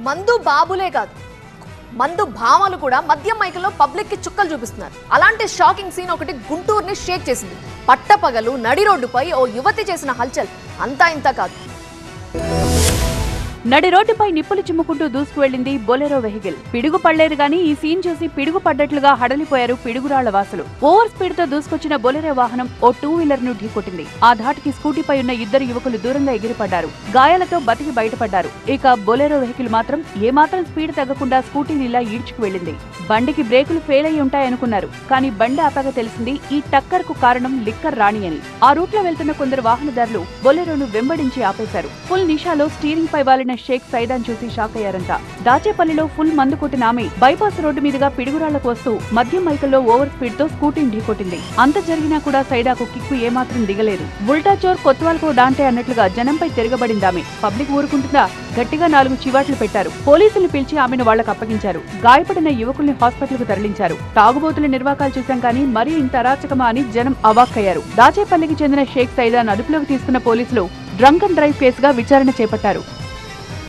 మందు బాబులే కాదు, మందు భామలు కూడా మద్యం మైకంలో పబ్లిక్ కి చుక్కలు చూపిస్తున్నారు. అలాంటి షాకింగ్ సీన్ ఒకటి గుంటూరుని షేక్ చేసింది. పట్టపగలు నడి రోడ్డుపై ఓ యువతి చేసిన హల్చల్ అంతా ఇంత కాదు. నడి రోడ్డుపై నిప్పులు చిమ్ముకుంటూ దూసుకు వెళ్లింది బొలెరో వెహికల్. పిడుగు పడలేదు గానీ ఈ సీన్ చూసి పిడుగు పడ్డట్లుగా హడలిపోయారు పిడుగురాళ్ల వాసులు. ఓవర్ స్పీడ్ తో దూసుకొచ్చిన బొలెరో వాహనం ఓ 2-వీలర్ ను ఢీకొట్టింది. ఆ ధాటికి స్కూటీపై ఉన్న ఇద్దరు యువకులు దూరంగా ఎగిరిపడ్డారు. గాయాలతో బతికి బయటపడ్డారు. ఇక బొలెరో వెహికల్ మాత్రం ఏమాత్రం స్పీడ్ తగ్గకుండా స్కూటీని ఇలా ఈడ్చుకు వెళ్లింది. బండికి బ్రేకులు ఫెయిల్ అయి ఉంటాయనుకున్నారు. కానీ బండి ఆపాక తెలిసింది ఈ టక్కర్ కు కారణం లిక్కర్ రాణి అని. ఆ రూట్ లో వెళ్తున్న కొందరు వాహనదారులు బొలెరోను వెంబడించి ఆపేశారు. ఫుల్ నిషాలో స్టీరింగ్ పై వాలిన షేక్ సైదాన్ చూసి షాక్ అయ్యారంట. దాచేపల్లిలో ఫుల్ మందు కొట్టిన ఆమె బైపాస్ రోడ్డు మీదుగా పిడుగురాళ్లకు వస్తూ మద్యం మైకల్లో ఓవర్ స్పీడ్ తో స్కూటీని ఢీకొట్టింది. అంత జరిగినా కూడా సైదాకు కిక్కు ఏమాత్రం దిగలేదు. ఉల్టా చోర్ కొత్వాల్కో డాంటే అన్నట్లుగా జనంపై తిరగబడిందామె. పబ్లిక్ ఊరుకుంటుందా? గట్టిగా 4 చివాట్లు పెట్టారు. పోలీసులు పిలిచి ఆమెను వాళ్లకు అప్పగించారు. గాయపడిన యువకుల్ని హాస్పిటల్ కు తరలించారు. తాగుబోతుల నిర్వాకాలు చూశాం కానీ మరీ ఇంత అరాచకమా అని జనం అవాక్కయ్యారు. దాచేపల్లికి చెందిన షేక్ సైదాన్ అదుపులోకి తీసుకున్న పోలీసులు డ్రంక్ అండ్ డ్రైవ్ కేసుగా విచారణ చేపట్టారు.